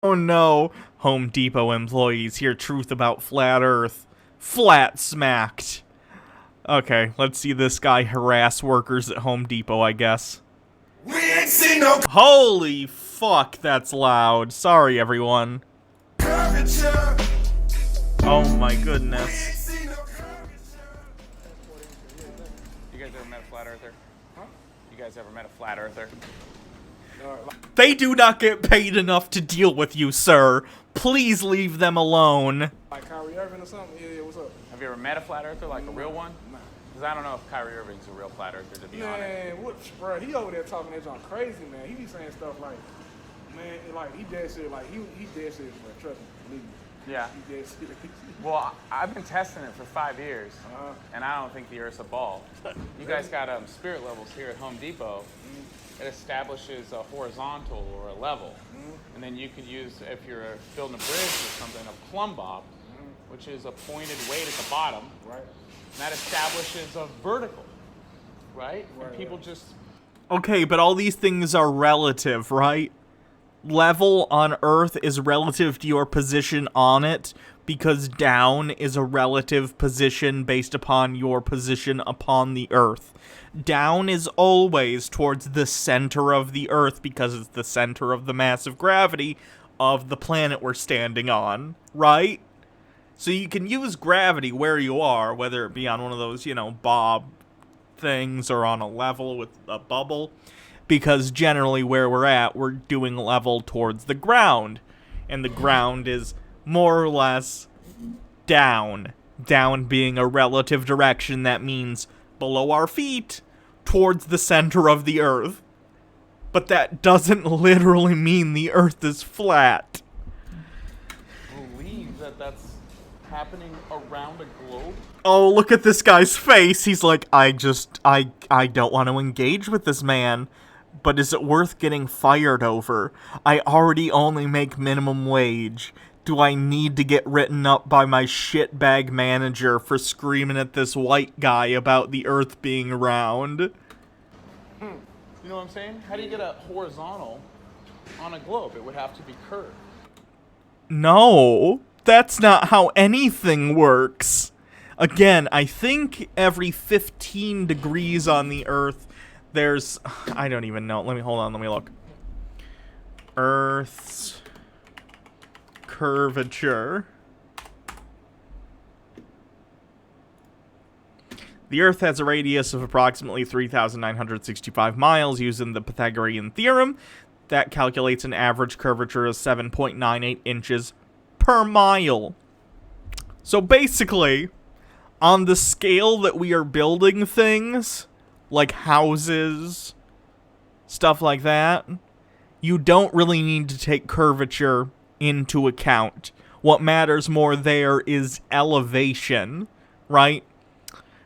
Oh no, Home Depot employees hear truth about flat Earth. Flat smacked. Okay, let's see this guy harass workers at Home Depot, I guess. We ain't seen no Holy fuck, that's loud. Sorry, everyone. curvature. Oh my We goodness. ain't seen no curvature. You guys ever met a flat earther? Huh? You guys ever met a flat earther? They do not get paid enough to deal with you, sir. Please leave them alone. Like Kyrie Irving or something? Yeah, what's up? Have you ever met a flat earther, like a real one? Nah. Because I don't know if Kyrie Irving's a real flat earther, to be honest. Man, what, bro? He over there talking that junk crazy, man. He be saying stuff like, man, like he dead serious, like he dead serious, bro. Trust me, believe me. Yeah. He dead serious. Well, I've been testing it for 5 years, Uh-huh. and I don't think the Earth's a ball. You guys got spirit levels here at Home Depot. It establishes a horizontal or a level, and then you could use, if you're building a bridge or something, a plumb bob, which is a pointed weight at the bottom, Right. and that establishes a vertical, right? And people just Okay, but all these things are relative, right? Level on Earth is relative to your position on it, because down is a relative position based upon your position upon the Earth. Down is always towards the center of the Earth because it's the center of the mass of gravity of the planet we're standing on, right? So you can use gravity where you are, whether it be on one of those, bob things or on a level with a bubble, because generally where we're doing level towards the ground, and the ground is more or less down. Down being a relative direction, that means below our feet towards the center of the Earth. But that doesn't literally mean the Earth is flat. believe that that's happening around a globe. Oh, look at this guy's face. He's like, I don't want to engage with this man. But is it worth getting fired over? I already only make minimum wage. Do I need to get written up by my shitbag manager for screaming at this white guy about the Earth being round? You know what I'm saying? How do you get a horizontal on a globe? It would have to be curved. No, that's not how anything works. Again, I think every 15 degrees on the Earth, there's... I don't even know. Let me look. Earth's curvature. The Earth has a radius of approximately 3,965 miles using the Pythagorean theorem. That calculates an average curvature of 7.98 inches per mile. So basically, on the scale that we are building things, like houses, stuff like that, you don't really need to take curvature into account. What matters more there is elevation, right?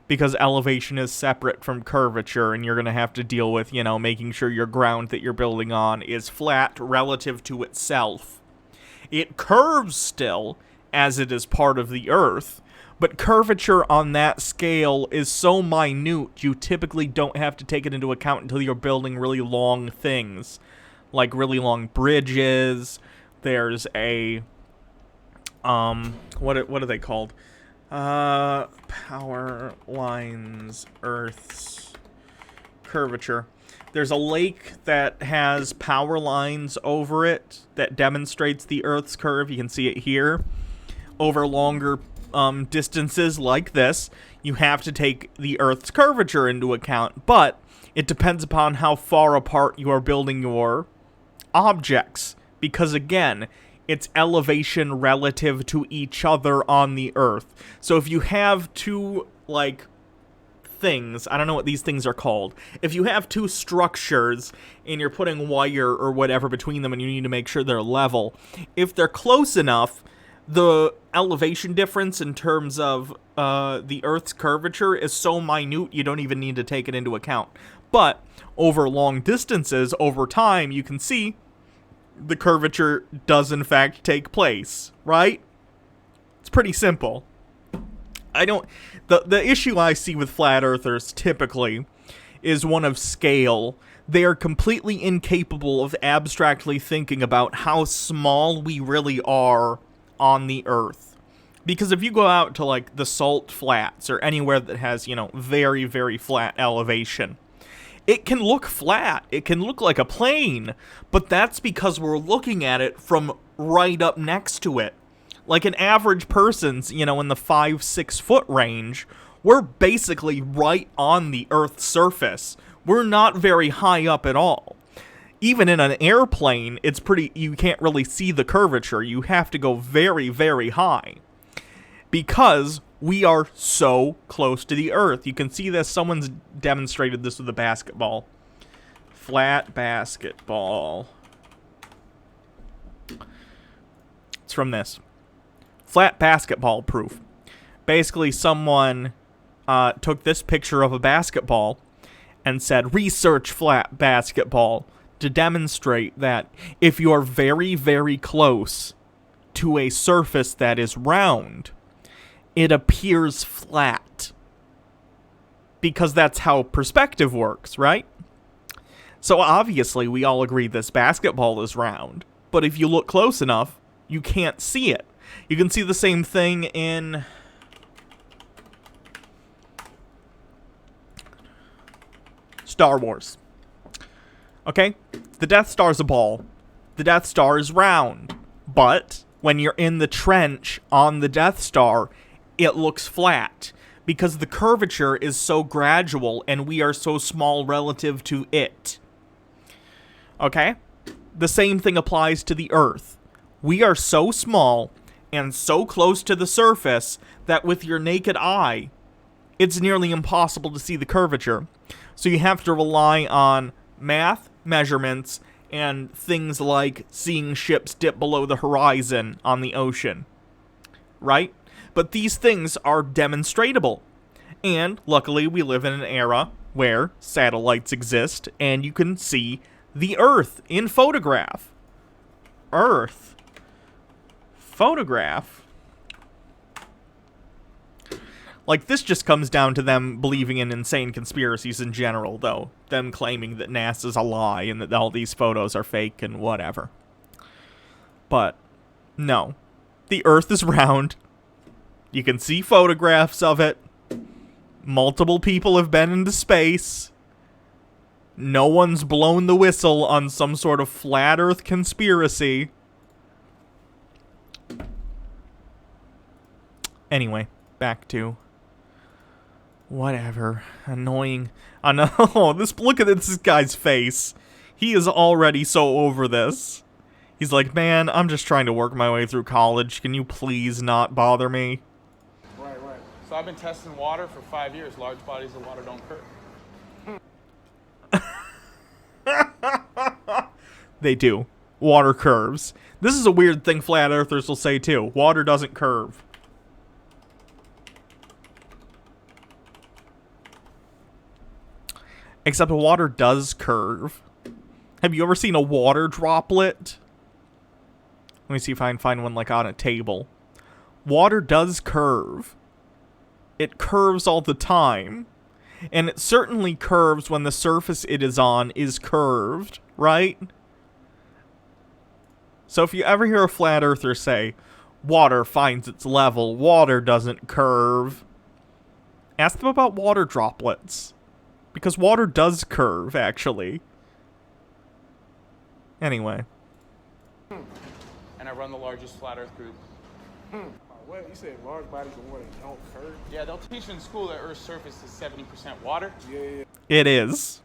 Because elevation is separate from curvature, and you're going to have to deal with, making sure your ground that you're building on is flat relative to itself. It curves still, as it is part of the Earth, but curvature on that scale is so minute, you typically don't have to take it into account until you're building really long things. Like really long bridges. There's a... what are they called? Power lines, Earth's curvature. There's a lake that has power lines over it that demonstrates the Earth's curve. You can see it here. Over longer distances like this, you have to take the Earth's curvature into account, but it depends upon how far apart you are building your objects, because again, it's elevation relative to each other on the Earth. So if you have two, things, I don't know what these things are called. If you have two structures and you're putting wire or whatever between them and you need to make sure they're level, if they're close enough, the elevation difference in terms of the Earth's curvature is so minute you don't even need to take it into account. But over long distances, over time, you can see the curvature does in fact take place, right? It's pretty simple. The issue I see with flat earthers typically is one of scale. they are completely incapable of abstractly thinking about how small we really are on the Earth. Because if you go out to, like, the Salt Flats or anywhere that has, you know, very, very flat elevation, it can look flat. It can look like a plane, but that's because we're looking at it from right up next to it. Like an average person's, you know, in the 5-6 foot range, we're basically right on the Earth's surface. We're not very high up at all. Even in an airplane, it's you can't really see the curvature. You have to go very, very high. Because we are so close to the Earth. You can see this. Someone's demonstrated this with a basketball. Flat basketball. It's from this. Flat basketball proof. Basically, someone took this picture of a basketball and said, research flat basketball to demonstrate that if you're very, very close to a surface that is round, it appears flat. Because that's how perspective works, right? So obviously we all agree this basketball is round, but if you look close enough, you can't see it. You can see the same thing in Star Wars. Okay? The Death Star's a ball. The Death Star is round. But when you're in the trench on the Death Star, it looks flat. Because the curvature is so gradual and we are so small relative to it. Okay? The same thing applies to the Earth. We are so small and so close to the surface that with your naked eye, it's nearly impossible to see the curvature. So you have to rely on math, measurements, and things like seeing ships dip below the horizon on the ocean. Right? But these things are demonstratable. And luckily we live in an era where satellites exist and you can see the Earth in photograph. Earth. Photograph. Like, this just comes down to them believing in insane conspiracies in general, though. Them claiming that NASA's a lie and that all these photos are fake and whatever. But, no. The Earth is round. You can see photographs of it. Multiple people have been into space. No one's blown the whistle on some sort of flat Earth conspiracy. Anyway, back to whatever. Annoying. I know. Look at this guy's face. He is already so over this. He's like, man, I'm just trying to work my way through college. Can you please not bother me? Right. So I've been testing water for 5 years. Large bodies of water don't curve. They do. Water curves. This is a weird thing flat earthers will say too. Water doesn't curve. Except water does curve. Have you ever seen a water droplet? Let me see if I can find one like on a table. Water does curve. It curves all the time. And it certainly curves when the surface it is on is curved, right? So if you ever hear a flat earther say, water finds its level, water doesn't curve, ask them about water droplets. Because water does curve, actually. Anyway. And I run the largest flat earth group. What? You said large bodies of water don't curve? Yeah, they'll teach you in school that Earth's surface is 70% water. Yeah. It is.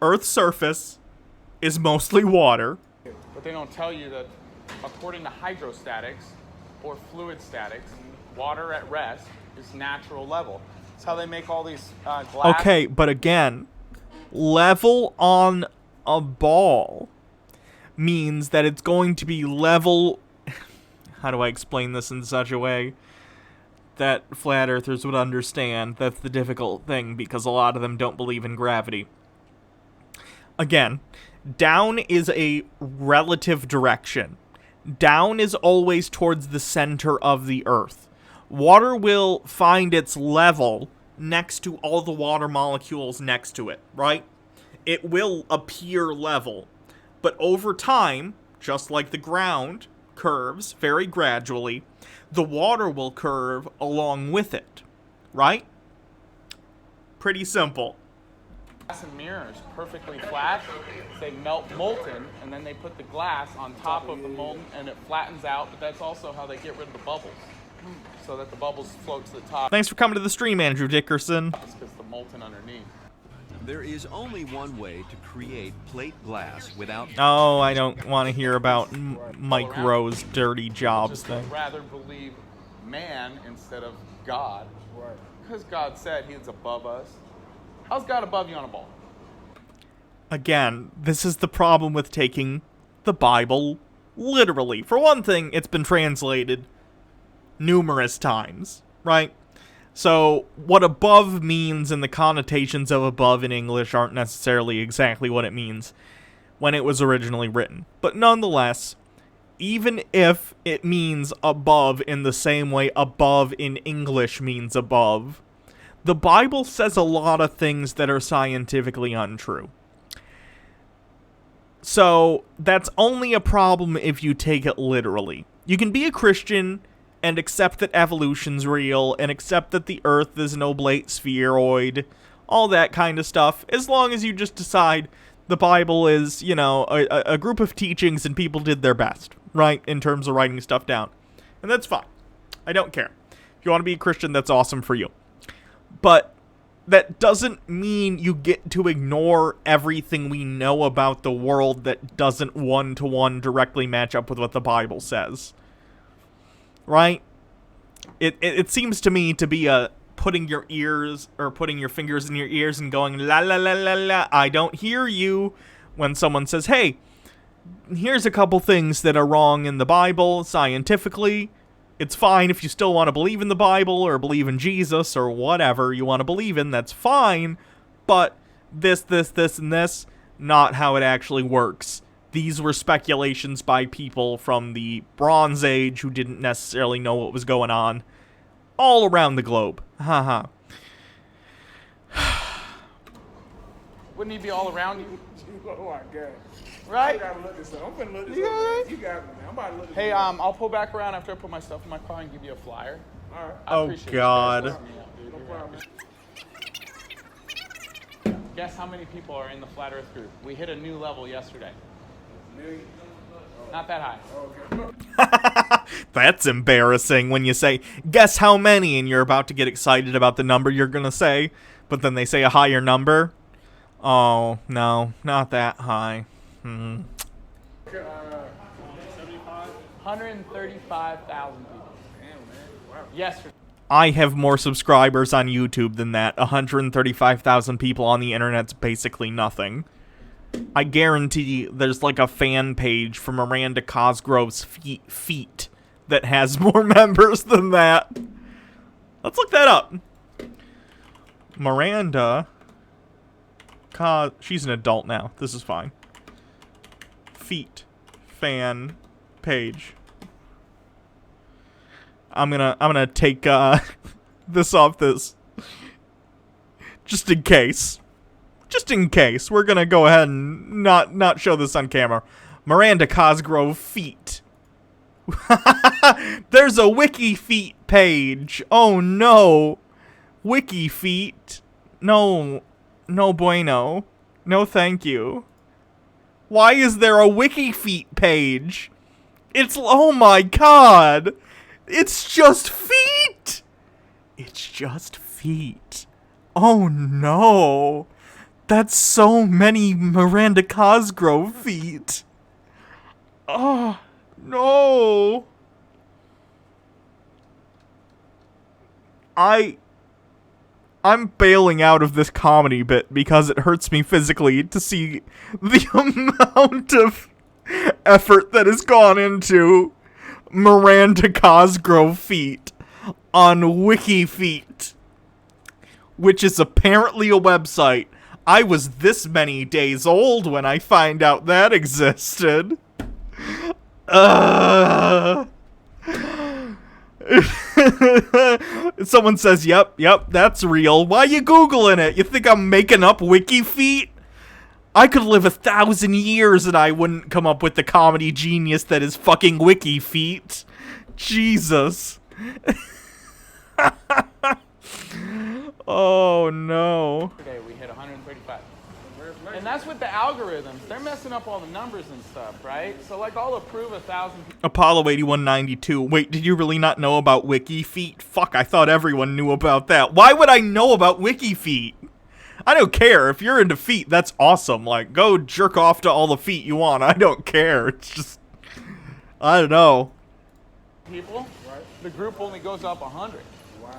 Earth's surface is mostly water. But they don't tell you that according to hydrostatics or fluid statics, water at rest is natural level. That's how they make all these glass. Okay, but again, level on a ball means that it's going to be level... How do I explain this in such a way that flat earthers would understand? That's the difficult thing, because a lot of them don't believe in gravity. Again, down is a relative direction. Down is always towards the center of the Earth. Water will find its level next to all the water molecules next to it, right? it will appear level. But over time, just like the ground curves very gradually, the water will curve along with it, right? Pretty simple. Glass and mirrors perfectly flat. They melt molten, and then they put the glass on top of the molten, and it flattens out. But that's also how they get rid of the bubbles, so that the bubbles float to the top. Thanks for coming to the stream, Andrew Dickerson. Because the molten underneath. There is only one way to create plate glass without... Oh, I don't want to hear about Mike Rowe's dirty jobs Just thing. rather believe man instead of God. Right. Because God said He's above us. How's God above you on a ball? Again, this is the problem with taking the Bible literally. For one thing, it's been translated numerous times, right? So, what above means and the connotations of above in English aren't necessarily exactly what it means when it was originally written. But nonetheless, even if it means above in the same way above in English means above, the Bible says a lot of things that are scientifically untrue. So, that's only a problem if you take it literally. You can be a Christian and accept that evolution's real, and accept that the Earth is an oblate spheroid, all that kind of stuff, as long as you just decide the Bible is, you know, a group of teachings and people did their best, right, in terms of writing stuff down. And that's fine. I don't care. If you want to be a Christian, that's awesome for you. But that doesn't mean you get to ignore everything we know about the world that doesn't one-to-one directly match up with what the Bible says. Right? It seems to me to be a putting your fingers in your ears and going la la la la la, I don't hear you, when someone says, hey, here's a couple things that are wrong in the Bible scientifically. It's fine if you still want to believe in the Bible or believe in Jesus or whatever you want to believe in, that's fine, but this, and this, not how it actually works. These were speculations by people from the Bronze Age who didn't necessarily know what was going on all around the globe. Haha. Wouldn't He be all around you? Oh my God. Right? I gotta look this up. I'm finna look this You up, got man. it? You got me, man. I'm about to look this Hey, up. I'll pull back around after I put my stuff in my car and give you a flyer. All right. I Oh, appreciate God. You guys listening out, dude. No You're problem. right. Guess how many people are in the Flat Earth group? We hit a new level yesterday. Million. Not that high. Okay. That's embarrassing when you say, guess how many, and you're about to get excited about the number you're going to say, but then they say a higher number. Oh, no, not that high. 135,000 people. Damn, man. Wow. Yesterday. I have more subscribers on YouTube than that. 135,000 people on the internet's basically nothing. I guarantee there's like a fan page for Miranda Cosgrove's feet that has more members than that. Let's look that up. Miranda she's an adult now. This is fine. Feet fan page. I'm gonna take this off this just in case. Just in case, we're gonna go ahead and not show this on camera. Miranda Cosgrove feet. There's a Wiki Feet page. Oh no. Wiki Feet. No bueno. No thank you. Why is there a Wiki Feet page? Oh my God. It's just feet. It's just feet. Oh no. That's so many Miranda Cosgrove feet. Oh, no. I'm bailing out of this comedy bit because it hurts me physically to see the amount of effort that has gone into Miranda Cosgrove feet on WikiFeet, which is apparently a website. I was this many days old when I find out that existed. Someone says, yep, that's real. Why you Googling it? You think I'm making up WikiFeet? I could live 1,000 years and I wouldn't come up with the comedy genius that is fucking Wiki Feet. Jesus. Oh no. Today we hit 135. And that's with the algorithms. They're messing up all the numbers and stuff, right? So like I'll approve 1,000 people. Apollo 8192. Wait, did you really not know about Wiki Feet? Fuck, I thought everyone knew about that. Why would I know about Wiki Feet? I don't care. If you're into feet, that's awesome. Like, go jerk off to all the feet you want. I don't care. It's just, I don't know. People, right? The group only goes up 100. Wow.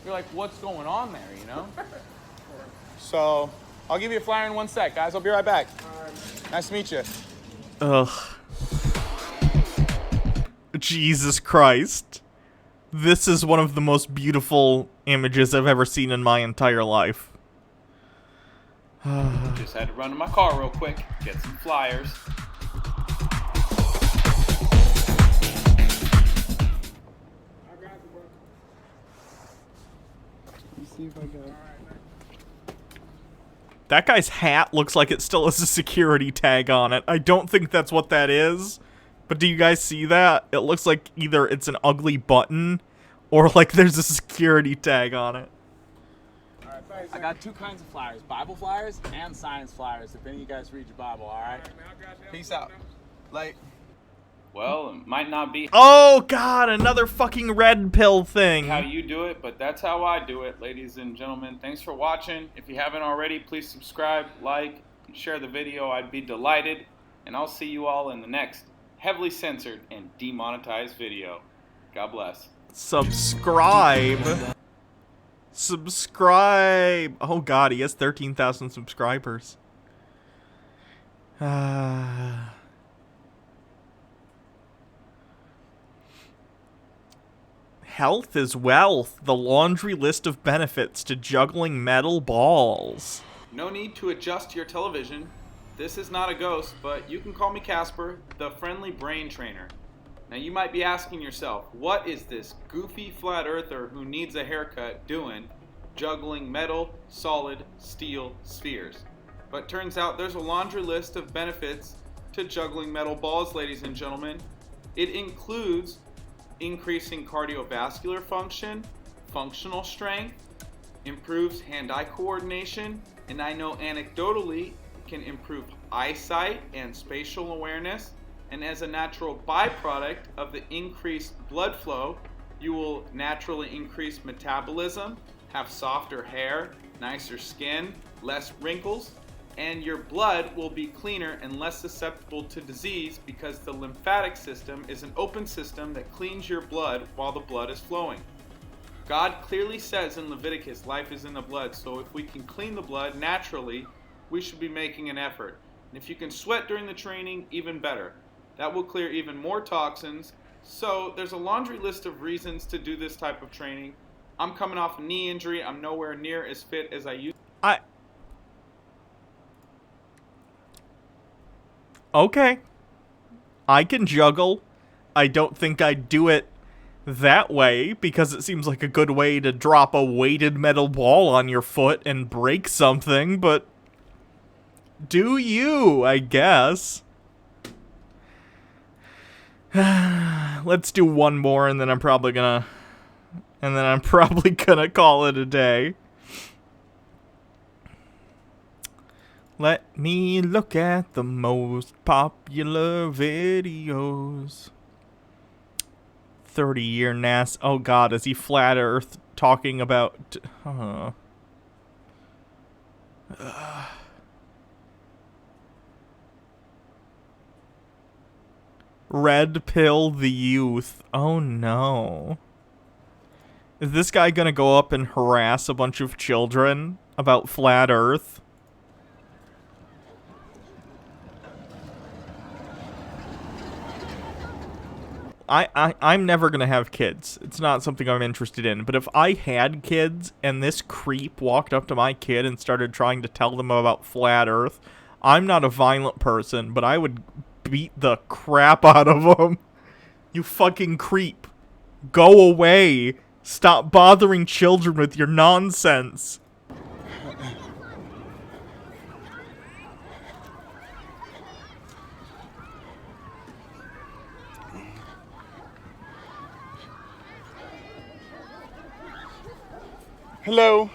You're like, what's going on there, you know? So, I'll give you a flyer in 1 sec, guys. I'll be right back. Nice to meet you. Ugh. Jesus Christ. This is one of the most beautiful images I've ever seen in my entire life. Just had to run to my car real quick, get some flyers. That guy's hat looks like it still has a security tag on it. I don't think that's what that is. But do you guys see that? It looks like either it's an ugly button or like there's a security tag on it. I got 2 kinds of flyers, Bible flyers and science flyers, if any of you guys read your Bible, alright? Peace out. Like, well, it might not be Oh god, another fucking red pill thing. how you do it, but that's how I do it, ladies and gentlemen. Thanks for watching. If you haven't already, please subscribe, like, and share the video. I'd be delighted. And I'll see you all in the next heavily censored and demonetized video. God bless. Subscribe. Subscribe. Oh god, he has 13,000 subscribers. Health is wealth. The laundry list of benefits to juggling metal balls. No need to adjust your television. This is not a ghost, but you can call me Casper, the friendly brain trainer. Now you might be asking yourself, what is this goofy flat earther who needs a haircut doing juggling metal, solid, steel spheres? But turns out there's a laundry list of benefits to juggling metal balls, ladies and gentlemen. It includes increasing cardiovascular function, functional strength, improves hand-eye coordination, and I know anecdotally can improve eyesight and spatial awareness. And as a natural byproduct of the increased blood flow, you will naturally increase metabolism, have softer hair, nicer skin, less wrinkles, and your blood will be cleaner and less susceptible to disease because the lymphatic system is an open system that cleans your blood while the blood is flowing. God clearly says in Leviticus, life is in the blood, so if we can clean the blood naturally, we should be making an effort. And if you can sweat during the training, even better. That will clear even more toxins. So there's a laundry list of reasons to do this type of training. I'm coming off a knee injury. I'm nowhere near as fit as I used to. Okay. I can juggle. I don't think I'd do it that way because it seems like a good way to drop a weighted metal ball on your foot and break something, but do you, I guess. Let's do one more and then I'm probably gonna call it a day. Let me look at the most popular videos. 30-year NASA. Oh god, is he flat earth talking about Red pill the youth. Oh no. Is this guy gonna go up and harass a bunch of children about flat earth? I'm never gonna have kids. It's not something I'm interested in. But if I had kids and this creep walked up to my kid and started trying to tell them about flat earth, I'm not a violent person, but I would beat the crap out of him. You fucking creep. Go away. Stop bothering children with your nonsense. Hello.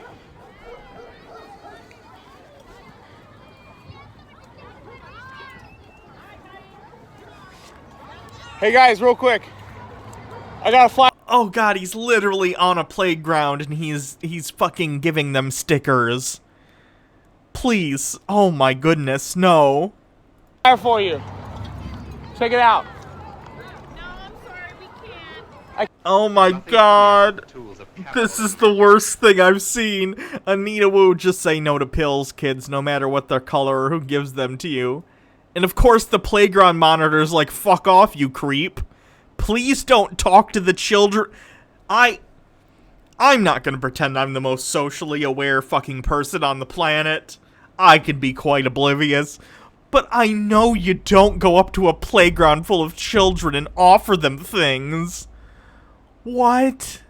Hey guys, real quick. I got a fly. Oh god, he's literally on a playground and he's fucking giving them stickers. Please. Oh my goodness, no. Flyer for you. Check it out. Oh my god. This is the worst thing I've seen. Anita Wu, just say no to pills, kids, no matter what their color or who gives them to you. And of course the playground monitor's like, fuck off, you creep. Please don't talk to the children. I'm not gonna pretend I'm the most socially aware fucking person on the planet. I can be quite oblivious. But I know you don't go up to a playground full of children and offer them things. What?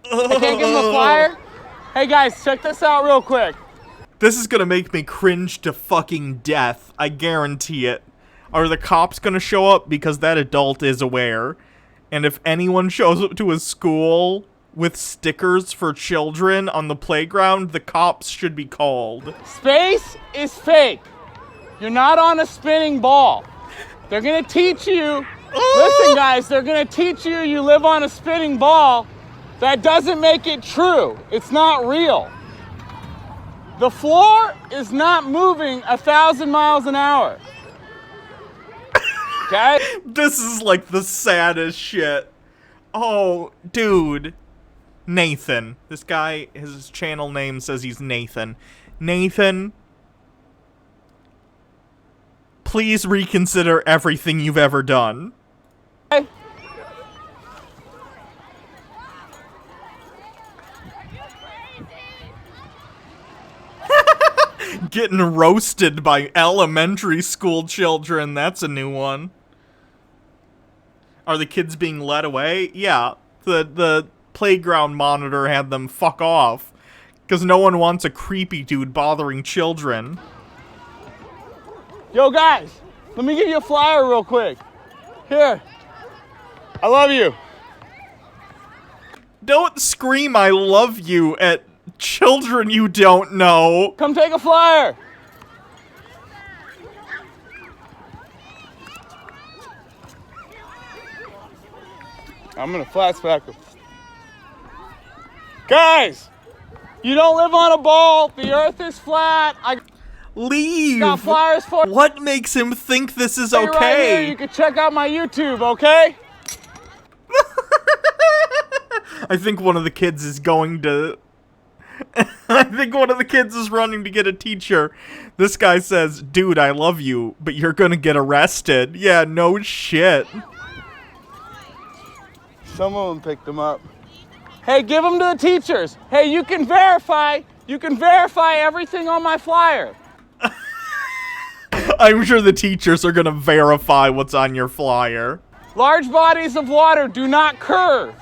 I can't give him a flyer. Hey guys, check this out real quick. This is gonna make me cringe to fucking death. I guarantee it. Are the cops gonna show up? Because that adult is aware. And if anyone shows up to a school with stickers for children on the playground, the cops should be called. Space is fake. You're not on a spinning ball. They're gonna teach you. Listen, guys, they're gonna teach you you live on a spinning ball. That doesn't make it true. It's not real. The floor is not moving 1,000 miles an hour. Okay? This is like the saddest shit. Oh, dude. Nathan. This guy, his channel name says he's Nathan. Nathan, please reconsider everything you've ever done. Okay. Getting roasted by elementary school children. That's a new one. Are the kids being led away? Yeah. The playground monitor had them fuck off. Because no one wants a creepy dude bothering children. Yo, guys, let me give you a flyer real quick. Here. I love you. Don't scream I love you at children you don't know. Come take a flyer. I'm gonna flashback him. Guys, you don't live on a ball. The earth is flat. I Leave. got flyers for you. What makes him think this is Right here. okay? You can check out my YouTube, okay? I think one of the kids is going to... I think one of the kids is running to get a teacher. This guy says, dude, I love you, but you're gonna get arrested. Yeah, no shit. Some of them picked them up. Hey, give them to the teachers. Hey, you can verify everything on my flyer. I'm sure the teachers are gonna verify what's on your flyer. Large bodies of water do not curve.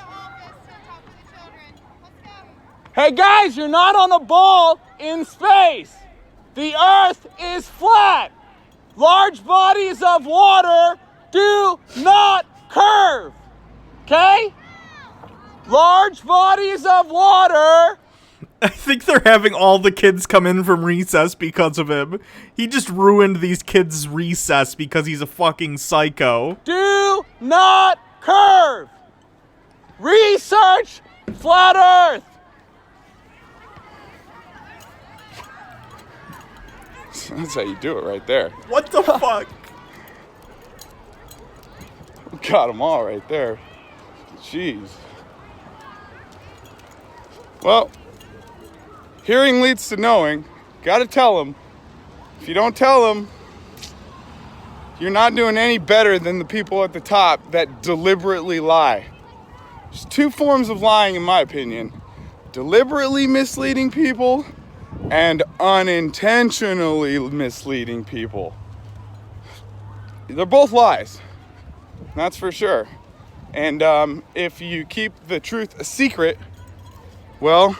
Hey guys, you're not on a ball in space. The earth is flat. Large bodies of water do not curve. Okay? Large bodies of water. I think they're having all the kids come in from recess because of him. He just ruined these kids' recess because he's a fucking psycho. Do not curve. Research flat earth. That's how you do it right there. What the fuck? Got them all right there. Jeez. Well, hearing leads to knowing. Gotta tell them. If you don't tell them, you're not doing any better than the people at the top that deliberately lie. There's two forms of lying, in my opinion: deliberately misleading people and unintentionally misleading people. They're both lies, that's for sure. And if you keep the truth a secret, well,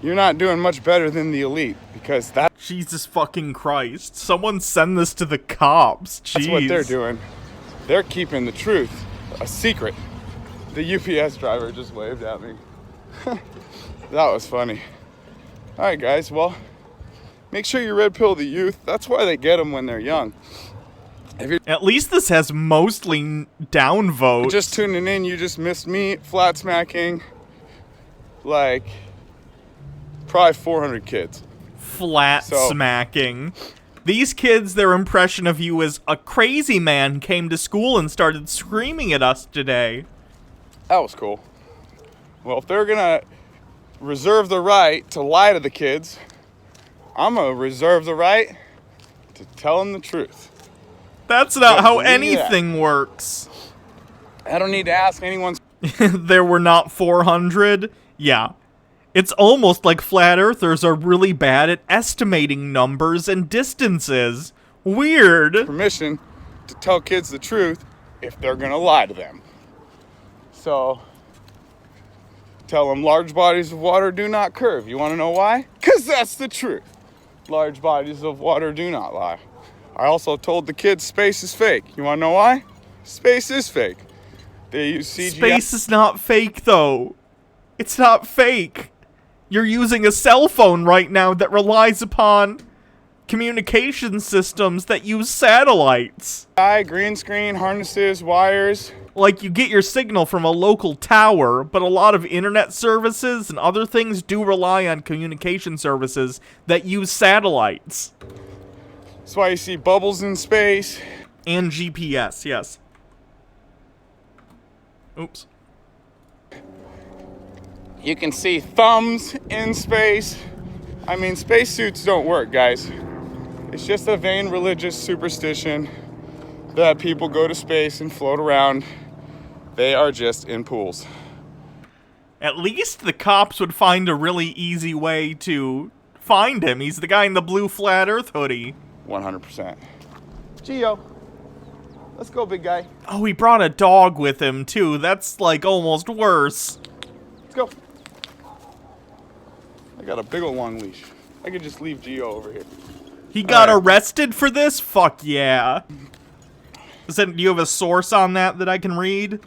you're not doing much better than the elite, because Jesus fucking Christ. Someone send this to the cops. Jeez. that's what they're doing. They're keeping the truth a secret. The UPS driver just waved at me. That was funny. All right, guys. Well, make sure you red pill the youth. That's why they get them when they're young. At least this has mostly down votes. Just tuning in, you just missed me flat smacking like probably 400 kids. Flat smacking. These kids, their impression of you is a crazy man came to school and started screaming at us today. That was cool. Well, if they're gonna reserve the right to lie to the kids, I'm gonna reserve the right to tell them the truth. That's not how believe that. anything works. I don't need to ask anyone's. There were not 400? Yeah. It's almost like flat earthers are really bad at estimating numbers and distances. Weird. Permission to tell kids the truth if they're gonna lie to them. So, tell them large bodies of water do not curve. You wanna know why? 'Cause that's the truth. Large bodies of water do not lie. I also told the kids space is fake. You wanna know why? Space is fake. They use CGI. Space is not fake, though. It's not fake. You're using a cell phone right now that relies upon communication systems that use satellites. Green screen, harnesses, wires. Like, you get your signal from a local tower, but a lot of internet services and other things do rely on communication services that use satellites. That's why you see bubbles in space. And GPS, yes. Oops. You can see thumbs in space. I mean, spacesuits don't work, guys. It's just a vain religious superstition that people go to space and float around. They are just in pools. At least the cops would find a really easy way to find him. He's the guy in the blue flat earth hoodie. 100%. Gio, let's go, big guy. Oh, he brought a dog with him, too. That's, like, almost worse. Let's go. I got a big ol' long leash. I could just leave Gio over here. He got All right. arrested for this? Fuck yeah. Do you have a source on that I can read?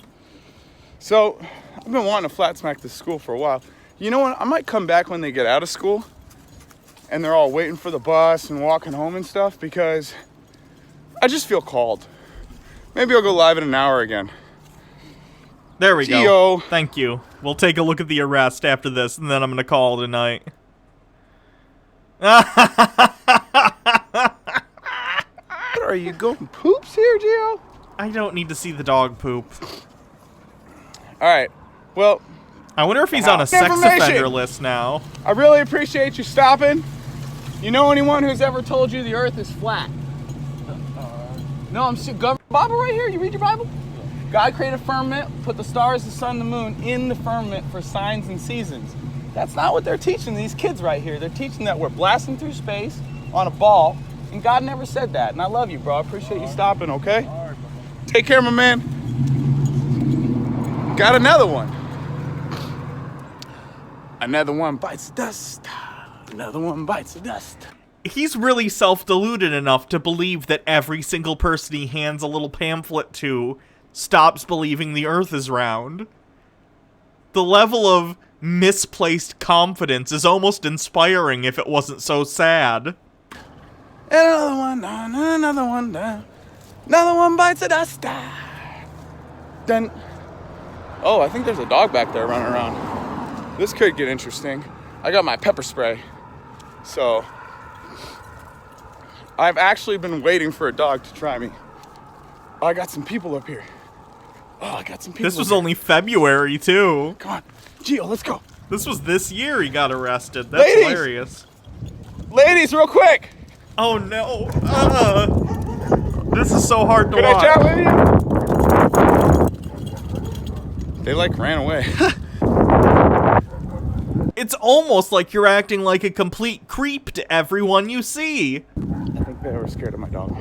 So, I've been wanting to flat smack this school for a while. You know what? I might come back when they get out of school and they're all waiting for the bus and walking home and stuff because I just feel called. Maybe I'll go live in an hour again. There we go. Gio. Thank you. We'll take a look at the arrest after this, and then I'm gonna call it a night. Are you going poops here, Gio? I don't need to see the dog poop. All right. Well, I wonder if he's on a sex Information. offender list now. I really appreciate you stopping. You know anyone who's ever Told you the earth is flat. No, I'm still Bible right here. You read your Bible? God created a firmament, put the stars, the sun, the moon in the firmament for signs and seasons. That's not what they're teaching these kids right here. They're teaching that we're blasting through space on a ball, and God never said that. And I love you, bro. I appreciate you stopping, okay? take care, my man? Got another one. Another one bites the dust. Another one bites the dust. He's really self-deluded enough to believe that every single person he hands a little pamphlet to stops believing the Earth is round. The level of misplaced confidence is almost inspiring if it wasn't so sad. Another one down, another one down. Another one bites the dust. Then, oh, I think there's a dog back there running around. This could get interesting. I got my pepper spray. So, I've actually been waiting for a dog to try me. Oh, I got some people up here. Oh, I got some people. This was only February, too. Come on. Gio, let's go. This was this year he got arrested. That's Ladies! hilarious. Ladies, real quick. Oh, no. This is so hard to Can I watch. chat with you? They like ran away. It's almost like you're acting like a complete creep to everyone you see. I think they were scared of my dog.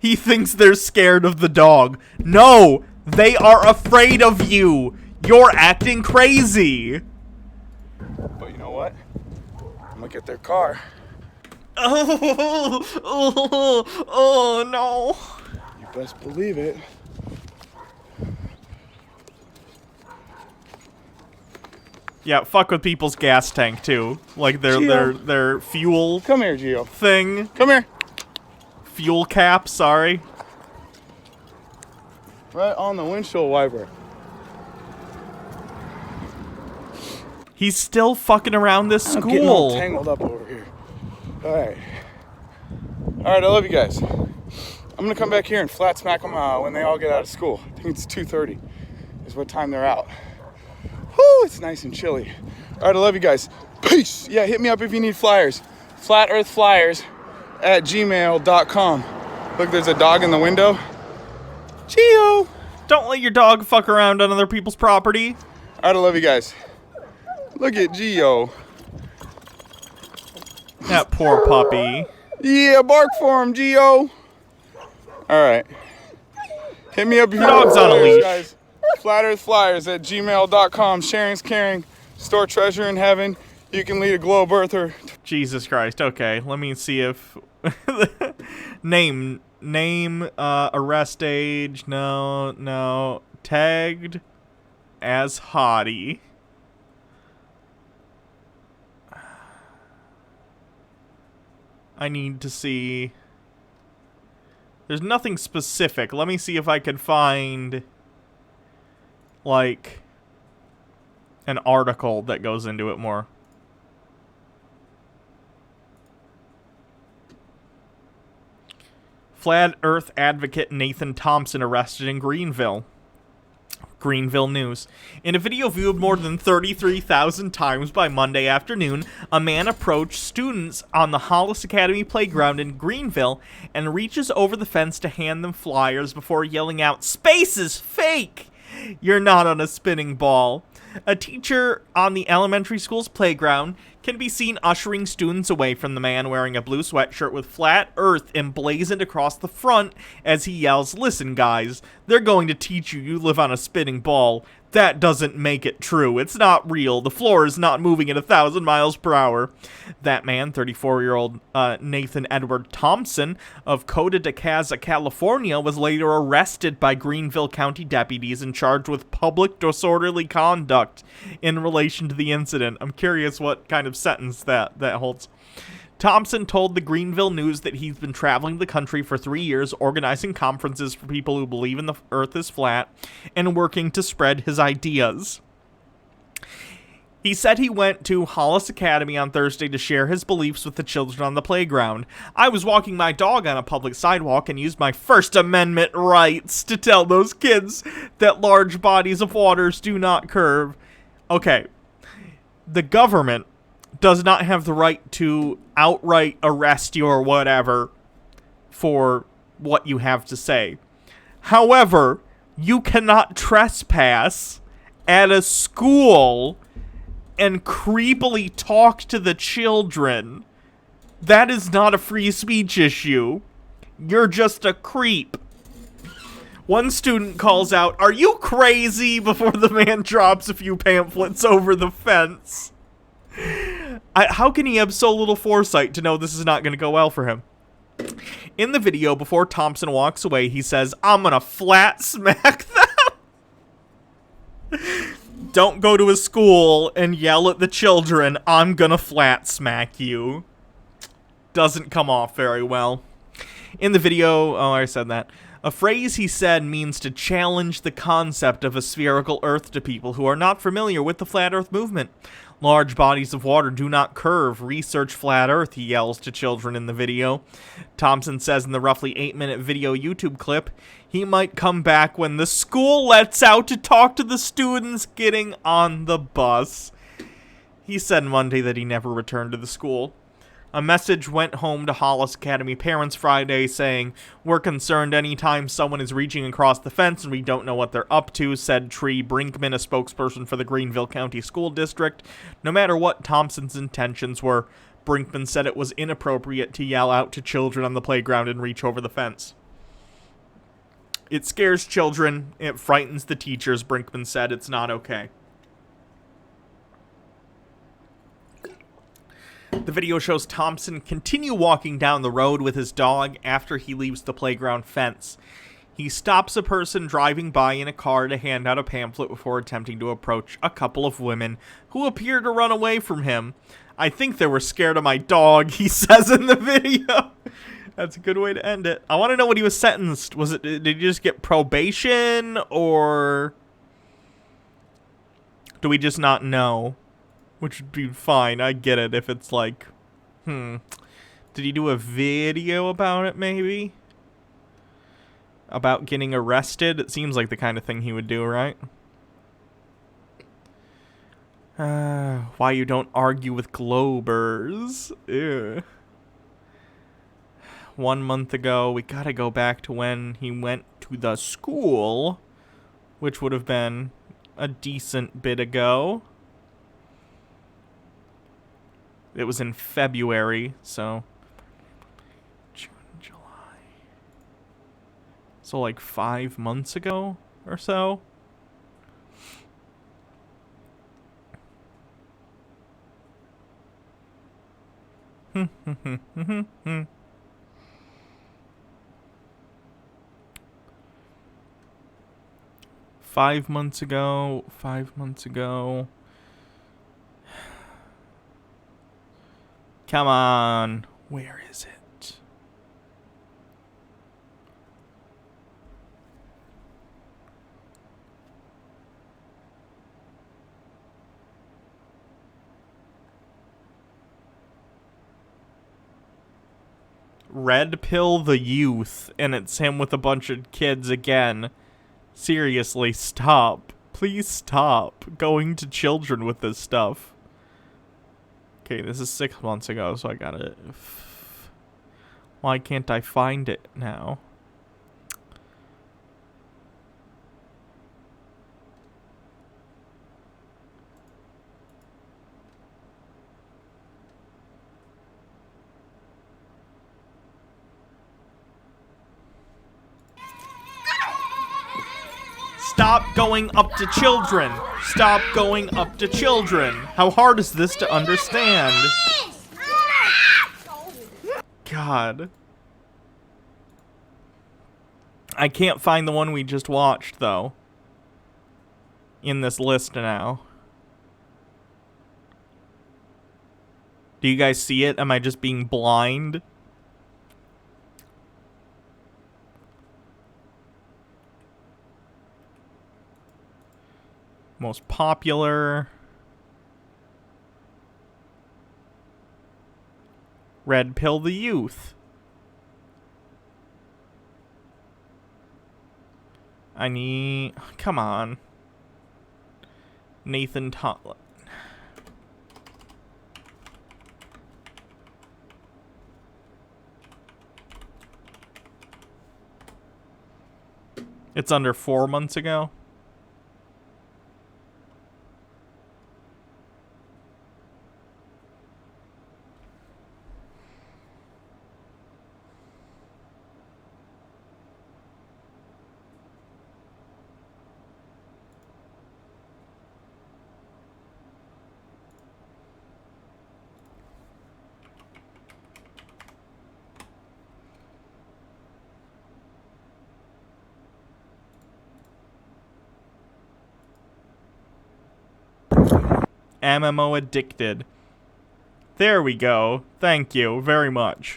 He thinks they're scared of the dog. No, they are afraid of you. You're acting crazy. But you know what? I'm gonna get their car. Oh, no. You best believe it. Yeah, fuck with people's gas tank too. Like their fuel Come here, Gio. thing. Come here. Fuel cap, sorry. Right on the windshield wiper. He's still fucking around this I'm getting all school. tangled up over here. All right, I love you guys. I'm gonna come back here and flat smack them when they all get out of school. I think it's 2:30 is what time they're out. Whoo, it's nice and chilly. All right, I love you guys. Peace. Yeah, hit me up if you need flyers. flatearthflyers@gmail.com. Look, there's a dog in the window. Gio. Don't let your dog fuck around on other people's property. All right, I love you guys. Look at Gio. That poor puppy. Yeah, bark for him, Gio. All right. Hit me up if you Dog's on a flyers, leash. guys. flatearthflyers@gmail.com. Sharing's caring. Store treasure in heaven. You can lead a globe earther. Jesus Christ. Okay, let me see if name arrest age. No. Tagged as hottie. I need to see. There's nothing specific. Let me see if I can find like an article that goes into it more. Flat Earth advocate Nathan Thompson arrested in Greenville. Greenville News. In a video viewed more than 33,000 times by Monday afternoon, a man approached students on the Hollis Academy playground in Greenville and reaches over the fence to hand them flyers before yelling out, "Space is fake! You're not on a spinning ball." A teacher on the elementary school's playground can be seen ushering students away from the man wearing a blue sweatshirt with Flat Earth emblazoned across the front as he yells, "Listen, guys, they're going to teach you live on a spinning ball. That doesn't make it true. It's not real. The floor is not moving at 1,000 miles per hour." That man, 34-year-old Nathan Edward Thompson of Coda de Caza, California, was later arrested by Greenville County deputies and charged with public disorderly conduct in relation to the incident. I'm curious what kind of sentence that holds. Thompson told the Greenville News that he's been traveling the country for 3 years, organizing conferences for people who believe in the Earth is flat, and working to spread his ideas. He said he went to Hollis Academy on Thursday to share his beliefs with the children on the playground. "I was walking my dog on a public sidewalk and used my First Amendment rights to tell those kids that large bodies of waters do not curve." Okay, the government does not have the right to outright arrest you or whatever for what you have to say. However, you cannot trespass at a school and creepily talk to the children. That is not a free speech issue. You're just a creep. One student calls out, "Are you crazy?" before the man drops a few pamphlets over the fence. How can he have so little foresight to know this is not going to go well for him? In the video, before Thompson walks away, he says, "I'm going to flat smack them." Don't go to a school and yell at the children, "I'm going to flat smack you." Doesn't come off very well. In the video, I said that. A phrase he said means to challenge the concept of a spherical Earth to people who are not familiar with the Flat Earth movement. "Large bodies of water do not curve. Research Flat Earth," he yells to children in the video. Thompson says in the roughly 8-minute video YouTube clip, he might come back when the school lets out to talk to the students getting on the bus. He said Monday that he never returned to the school. A message went home to Hollis Academy parents Friday saying, "We're concerned anytime someone is reaching across the fence and we don't know what they're up to," said Tree Brinkman, a spokesperson for the Greenville County School District. No matter what Thompson's intentions were, Brinkman said it was inappropriate to yell out to children on the playground and reach over the fence. "It scares children. It frightens the teachers," Brinkman said. "It's not okay." The video shows Thompson continue walking down the road with his dog after he leaves the playground fence. He stops a person driving by in a car to hand out a pamphlet before attempting to approach a couple of women who appear to run away from him. I think they were scared of my dog, he says in the video. That's a good way to end it. I want to know what he was sentenced. Did he just get probation, or do we just not know? Which would be fine. I get it if it's like, Did he do a video about it, maybe? About getting arrested? It seems like the kind of thing he would do, right? Why you don't argue with Globers. Ew. 1 month ago, we gotta go back to when he went to the school, which would have been a decent bit ago. It was in February, so June, July. So like 5 months ago or so. Five months ago. Come on. Where is it? Red Pill the Youth, and it's him with a bunch of kids again. Seriously, stop. Please stop going to children with this stuff. Okay, this is 6 months ago, so I gotta... Why can't I find it now? Stop going up to children. Stop going up to children. How hard is this to understand? God. I can't find the one we just watched, though. In this list now. Do you guys see it? Am I just being blind? Most popular. Red Pill the Youth. I need... Come on. Nathan Totlett. It's under 4 months ago. MMO addicted. There we go. Thank you very much.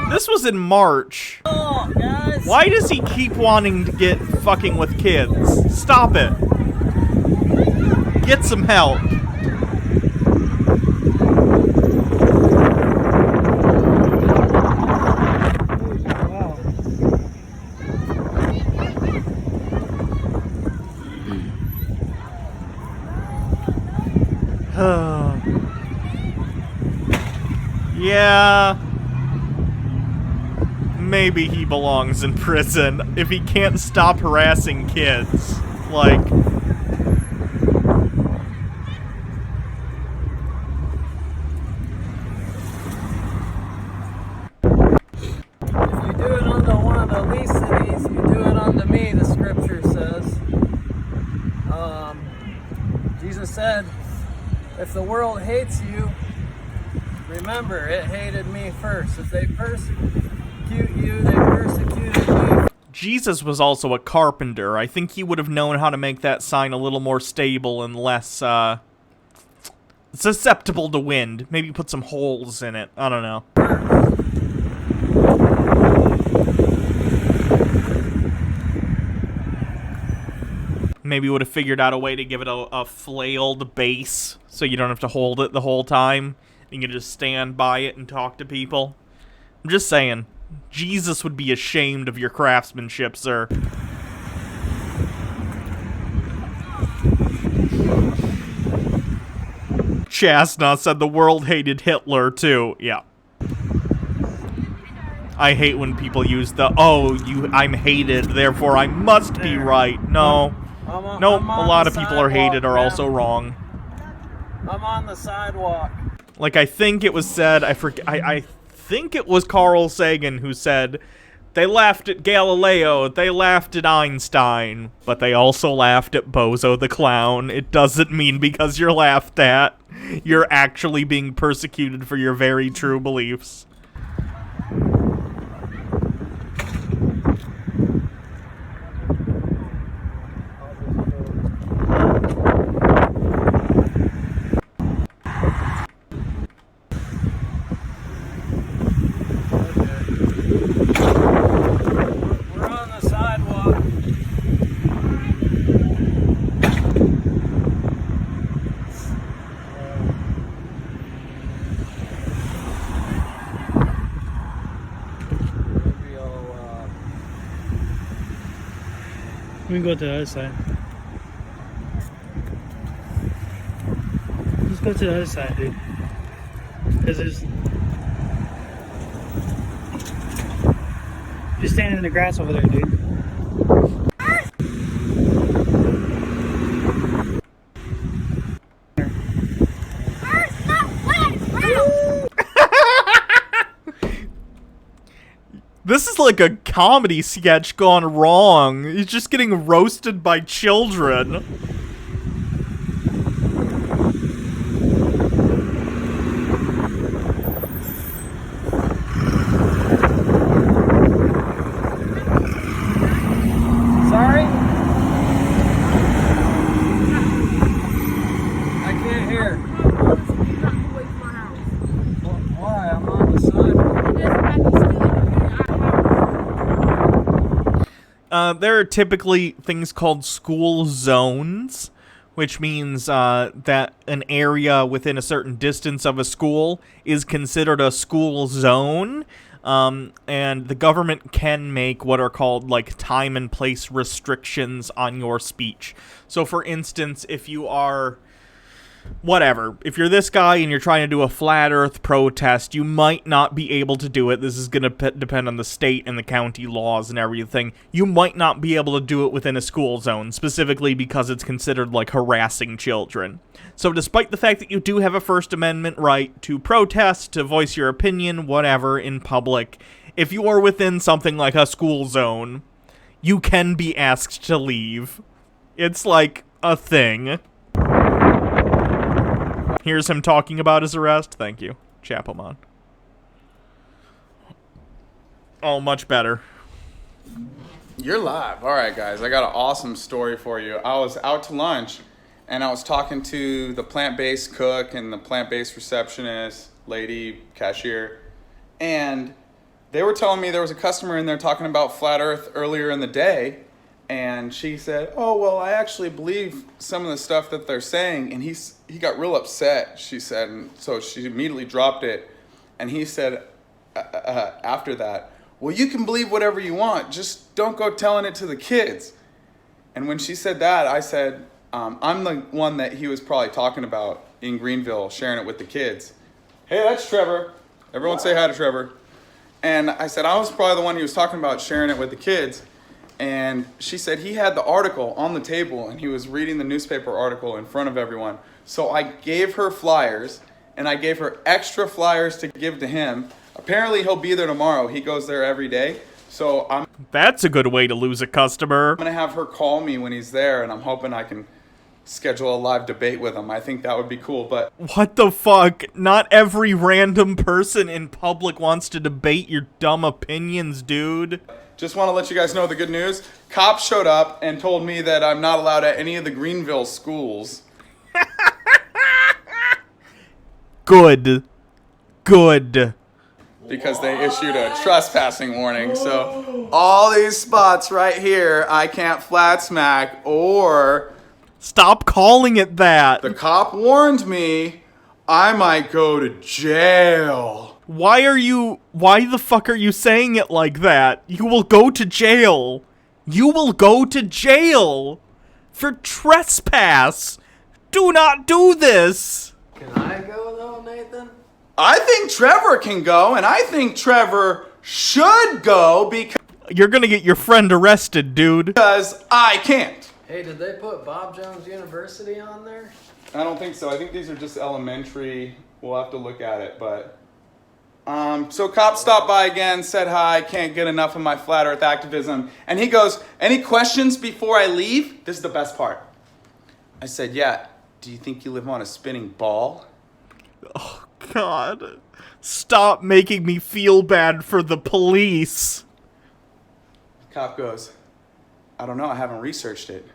This was in March. Why does he keep wanting to get fucking with kids? Stop it. Get some help. Yeah. Maybe he belongs in prison if he can't stop harassing kids. Like... If you do it unto one of the least of these, you do it unto me, the scripture says. Jesus said, if the world hates you, remember, it hated me first. If they persecute you, they persecuted me. Jesus was also a carpenter. I think he would have known how to make that sign a little more stable and less, susceptible to wind. Maybe put some holes in it. I don't know. Maybe would have figured out a way to give it a flailed base so you don't have to hold it the whole time. You can just stand by it and talk to people. I'm just saying, Jesus would be ashamed of your craftsmanship, sir. Chasna said the world hated Hitler, too. Yeah. I hate when people use the, I'm hated, therefore I must be right. No. Nope, a lot of people are hated are also wrong. I'm on the sidewalk. Like, I think it was said, I think it was Carl Sagan who said, they laughed at Galileo, they laughed at Einstein, but they also laughed at Bozo the Clown. It doesn't mean because you're laughed at, you're actually being persecuted for your very true beliefs. We're on the sidewalk. Maybe We can go to the other side. Just go to the other side, dude. Because there's... You're standing in the grass over there, dude. This is like a comedy sketch gone wrong. He's just getting roasted by children. sorry? I can't hear. Why? I'm on the sidewalk. There are typically things called school zones, which means that an area within a certain distance of a school is considered a school zone, and the government can make what are called, like, time and place restrictions on your speech. So, for instance, if you are... whatever. If you're this guy and you're trying to do a flat earth protest, you might not be able to do it. This is going to depend on the state and the county laws and everything. You might not be able to do it within a school zone, specifically because it's considered like harassing children. So despite the fact that you do have a First Amendment right to protest, to voice your opinion, whatever, in public, if you are within something like a school zone, you can be asked to leave. It's like a thing. Here's him talking about his arrest. Thank you, Chapelmon. Oh, much better. You're live. All right, guys. I got an awesome story for you. I was out to lunch, and I was talking to the plant-based cook and the plant-based receptionist, lady, cashier, and they were telling me there was a customer in there talking about flat Earth earlier in the day, and she said, "Oh, well, I actually believe some of the stuff that they're saying," and he got real upset, she said, and so she immediately dropped it, and he said after that, "Well, you can believe whatever you want, just don't go telling it to the kids." And when she said that, I said, I'm the one that he was probably talking about in Greenville, sharing it with the kids. Hey, that's Trevor. Everyone say hi to Trevor. And I said, I was probably the one he was talking about sharing it with the kids. And she said he had the article on the table and he was reading the newspaper article in front of everyone. So I gave her flyers and I gave her extra flyers to give to him. Apparently he'll be there tomorrow. He goes there every day. So That's a good way to lose a customer. I'm going to have her call me when he's there, and I'm hoping I can schedule a live debate with him. I think that would be cool, but... What the fuck? Not every random person in public wants to debate your dumb opinions, dude. Just want to let you guys know the good news. Cops showed up and told me that I'm not allowed at any of the Greenville schools. Good. Good. Because they issued a trespassing warning. So all these spots right here, I can't flat smack, or... Stop calling it that. The cop warned me I might go to jail. Why the fuck are you saying it like that? You will go to jail. You will go to jail for trespass. Do not do this. Can I go though, Nathan? I think Trevor can go, and I think Trevor should go You're gonna get your friend arrested, dude. because I can't. Hey, did they put Bob Jones University on there? I don't think so. I think these are just elementary. We'll have to look at it, but... So cop stopped by again, said hi, can't get enough of my flat earth activism. And he goes, any questions before I leave? This is the best part. I said, yeah, do you think you live on a spinning ball? Oh, God. Stop making me feel bad for the police. Cop goes, I don't know, I haven't researched it.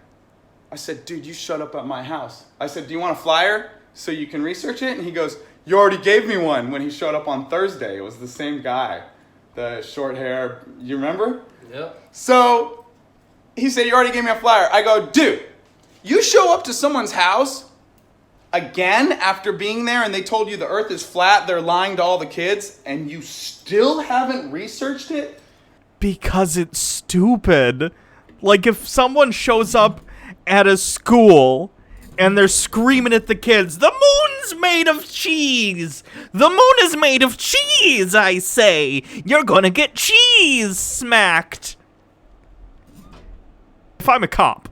I said, dude, you shut up at my house. I said, do you want a flyer so you can research it? And he goes, you already gave me one when he showed up on Thursday. It was the same guy, the short hair, you remember? Yep. So he said, you already gave me a flyer. I go, dude, you show up to someone's house again after being there and they told you the earth is flat, they're lying to all the kids, and you still haven't researched it? Because it's stupid. Like, if someone shows up at a school and they're screaming at the kids, the moon's made of cheese! The moon is made of cheese, I say! You're gonna get cheese smacked! If I'm a cop,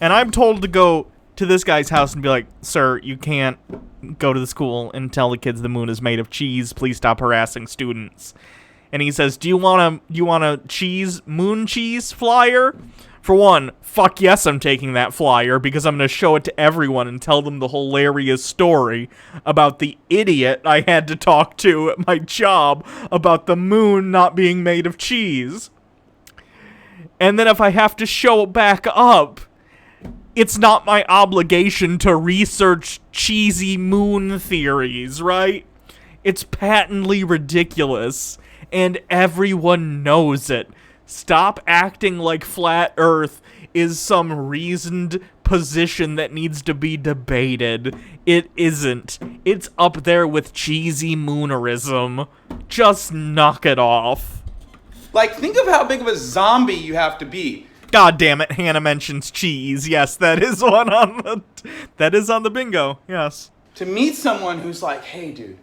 and I'm told to go to this guy's house and be like, sir, you can't go to the school and tell the kids the moon is made of cheese, please stop harassing students. And he says, do you want a moon cheese flyer? For one, fuck yes, I'm taking that flyer because I'm going to show it to everyone and tell them the hilarious story about the idiot I had to talk to at my job about the moon not being made of cheese. And then if I have to show back up, it's not my obligation to research cheesy moon theories, right? It's patently ridiculous. And everyone knows it. Stop acting like flat Earth is some reasoned position that needs to be debated. It isn't. It's up there with cheesy moonerism. Just knock it off. Like, think of how big of a zombie you have to be. God damn it, Hannah mentions cheese. Yes, that is one on the bingo. Yes. To meet someone who's like, hey, dude,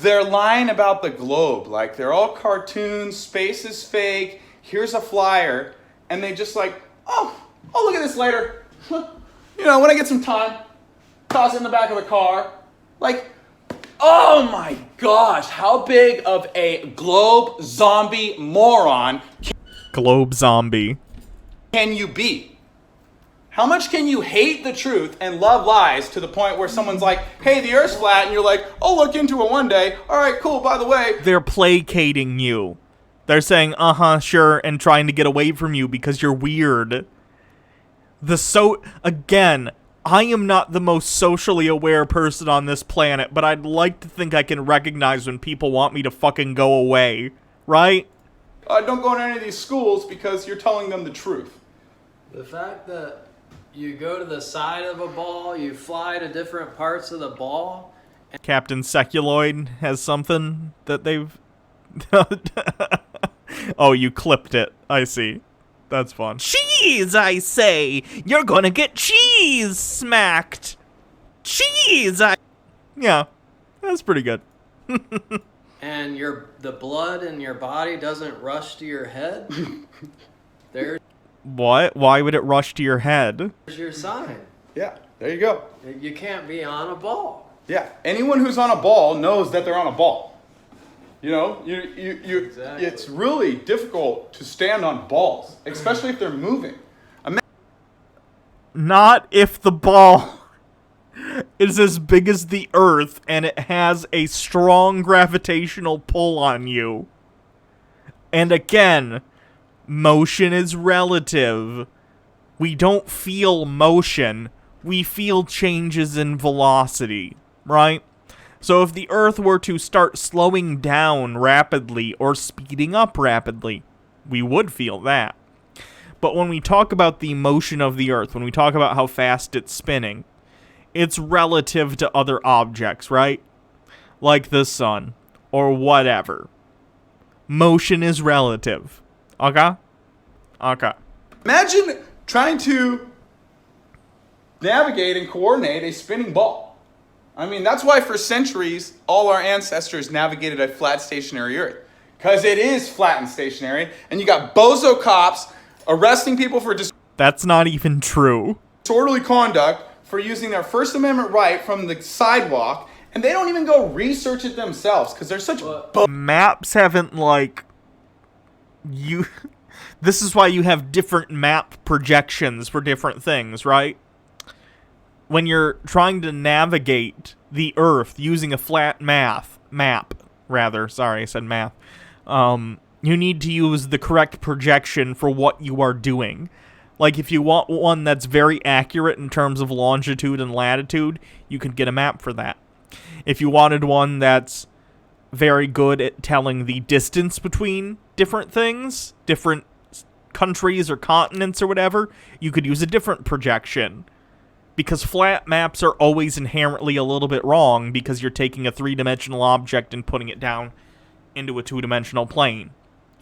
they're lying about the globe. Like, they're all cartoons, space is fake, here's a flyer, and they just like, oh, I'll look at this later. You know, when I get some time, toss it in the back of the car. Like, oh my gosh, how big of a globe zombie moron Globe zombie. can you be? How much can you hate the truth and love lies to the point where someone's like, hey, the Earth's flat, and you're like, I'll look into it one day. All right, cool, by the way. They're placating you. They're saying, uh-huh, sure, and trying to get away from you because you're weird. Again, I am not the most socially aware person on this planet, but I'd like to think I can recognize when people want me to fucking go away, right? Don't go to any of these schools because you're telling them the truth. The fact that you go to the side of a ball, you fly to different parts of the ball. Captain Seculoid has something that they've... Oh, you clipped it. I see. That's fun. Cheese, I say! You're gonna get cheese smacked! Cheese, Yeah, that's pretty good. And the blood in your body doesn't rush to your head? There's What? Why would it rush to your head? your sign. Yeah, there you go. You can't be on a ball. Yeah, anyone who's on a ball knows that they're on a ball. You know, Exactly. it's really difficult to stand on balls, especially if they're moving. Not if the ball is as big as the Earth and it has a strong gravitational pull on you. And again, motion is relative. We don't feel motion. We feel changes in velocity, right? So if the Earth were to start slowing down rapidly or speeding up rapidly, we would feel that. But when we talk about the motion of the Earth, when we talk about how fast it's spinning, it's relative to other objects, right? Like the sun, or whatever. Motion is relative. Okay? Okay. Imagine trying to navigate and coordinate a spinning ball. I mean, that's why for centuries, all our ancestors navigated a flat stationary Earth. Because it is flat and stationary, and you got bozo cops arresting people for That's not even true. disorderly conduct for using their First Amendment right from the sidewalk, and they don't even go research it themselves because they're such Maps haven't, like... This is why you have different map projections for different things, right? When you're trying to navigate the Earth using a flat map, sorry, I said math, you need to use the correct projection for what you are doing. Like, if you want one that's very accurate in terms of longitude and latitude, you can get a map for that. If you wanted one that's very good at telling the distance between different things, different countries or continents or whatever, you could use a different projection. Because flat maps are always inherently a little bit wrong because you're taking a three-dimensional object and putting it down into a two-dimensional plane.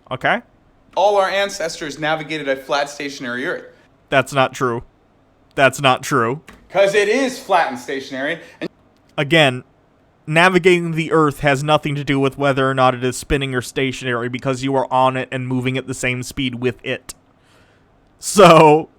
Okay? all our ancestors navigated a flat stationary Earth. That's not true. That's not true. Because it is flat and stationary. And again, navigating the Earth has nothing to do with whether or not it is spinning or stationary because you are on it and moving at the same speed with it. So,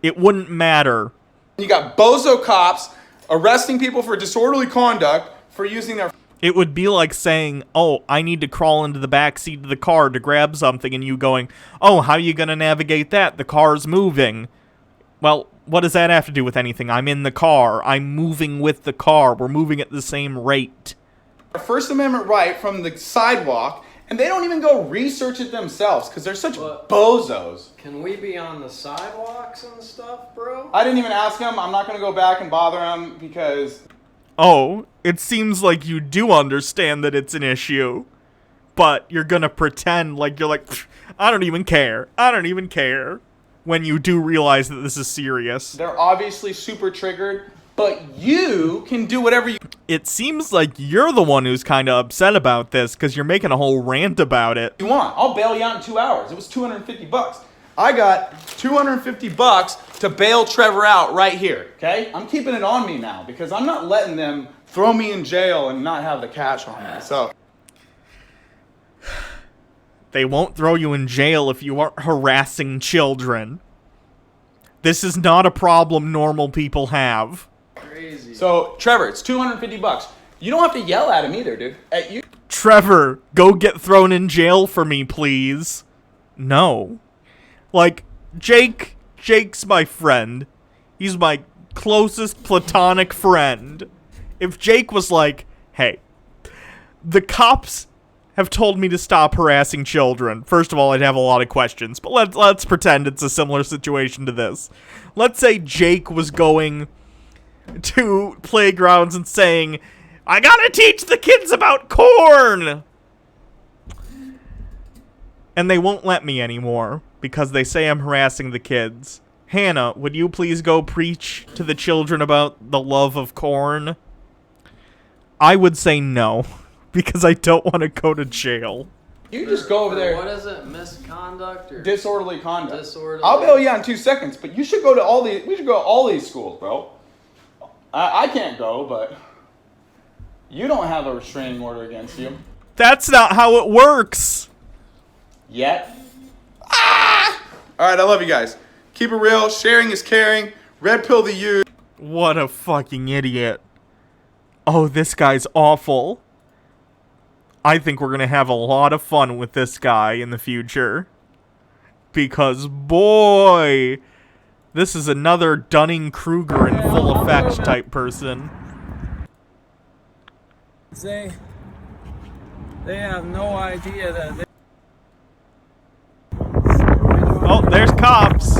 it wouldn't matter. you got bozo cops arresting people for disorderly conduct for using their... It would be like saying, oh, I need to crawl into the back seat of the car to grab something, and you going, oh, how are you going to navigate that? The car's moving. Well, what does that have to do with anything? I'm in the car. I'm moving with the car. We're moving at the same rate. First Amendment right from the sidewalk, and they don't even go research it themselves because they're such bozos. Can we be on the sidewalks and stuff, bro? I didn't even ask him. I'm not going to go back and bother him because... Oh, it seems like you do understand that it's an issue, but you're gonna pretend like you're like, I don't even care. I don't even care. When you do realize that this is serious. They're obviously super triggered, but you can do whatever you... It seems like you're the one who's kind of upset about this because you're making a whole rant about it. You want. I'll bail you out in 2 hours. It was $250. I got $250 to bail Trevor out right here, okay? I'm keeping it on me now because I'm not letting them throw me in jail and not have the cash on me, so... They won't throw you in jail if you aren't harassing children. This is not a problem normal people have. Crazy. So, Trevor, it's $250. You don't have to yell at him either, dude. At you. Trevor, go get thrown in jail for me, please. No. Like, Jake's my friend. He's my closest platonic friend. If Jake was like, hey, the cops have told me to stop harassing children. First of all, I'd have a lot of questions, but let's pretend it's a similar situation to this. Let's say Jake was going to playgrounds and saying, I gotta teach the kids about corn! And they won't let me anymore because they say I'm harassing the kids. Hannah, would you please go preach to the children about the love of corn? I would say no, because I don't want to go to jail. You can just go over there. What is it? Misconduct or Disorderly conduct. disorderly? I'll bail you out in 2 seconds, but you should go to all these. We should go to all these schools, bro. I can't go, but you don't have a restraining order against you That's not how it works. yet. Ah! All right, I love you guys. Keep it real. Sharing is caring. Red pill the youth. What a fucking idiot. Oh, this guy's awful. I think we're going to have a lot of fun with this guy in the future. Because, boy, this is another Dunning-Kruger in full effect type person. They have no idea that they Oh, there's cops.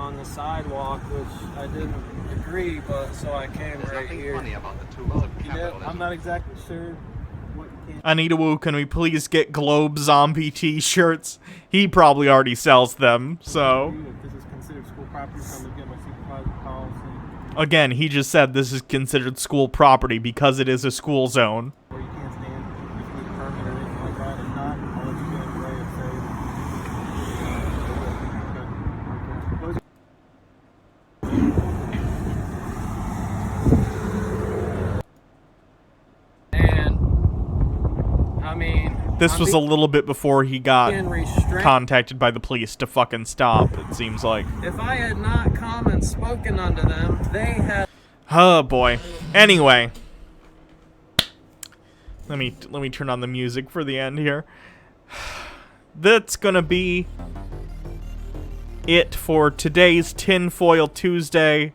on the sidewalk, which I didn't agree, but so I came right here. I'm not exactly sure what you can. Anita Wu, can we please get Globe Zombie t-shirts? He probably already sells them, so... This is considered school property, so I'm gonna get my supervisor calls. Again, he just said this is considered school property because it is a school zone. Or you can't stand if you need a permit or anything like that. If not, I'll let you get in the way and say. And I mean, This was a little bit before he got being restrained. contacted by the police to fucking stop, it seems like. If I had not come and spoken unto them, they had. Oh boy. Anyway. Let me turn on the music for the end here. That's gonna be it for today's Tinfoil Tuesday.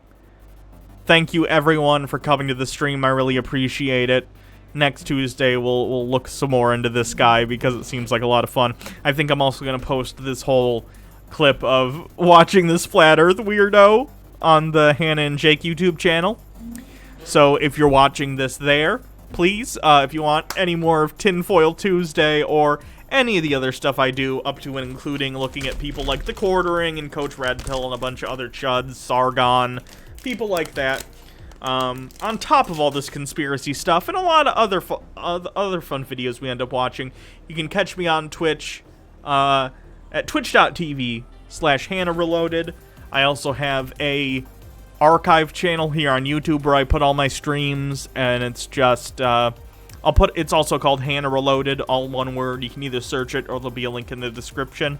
Thank you everyone for coming to the stream. I really appreciate it. Next Tuesday we'll look some more into this guy because it seems like a lot of fun. I think I'm also gonna post this whole clip of watching this flat earth weirdo on the Hannah and Jake YouTube channel. So if you're watching this there, please, if you want any more of Tinfoil Tuesday or any of the other stuff I do, up to and including looking at people like The Quartering and Coach Red Pill and a bunch of other chuds, Sargon, people like that, on top of all this conspiracy stuff and a lot of other fun videos we end up watching, you can catch me on Twitch, at twitch.tv/Hannah Reloaded. I also have a archive channel here on YouTube where I put all my streams, and it's just it's also called Hannah Reloaded, all one word. You can either search it or there'll be a link in the description.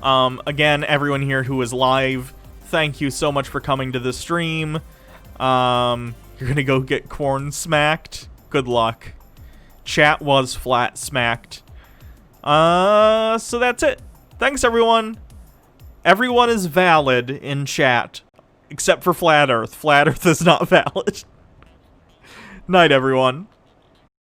Again, everyone here who is live, thank you so much for coming to the stream. You're gonna go get corn smacked. Good luck. Chat was flat smacked. So that's it. Thanks everyone. Everyone is valid in chat. Except for Flat Earth. Flat Earth is not valid. Night, everyone.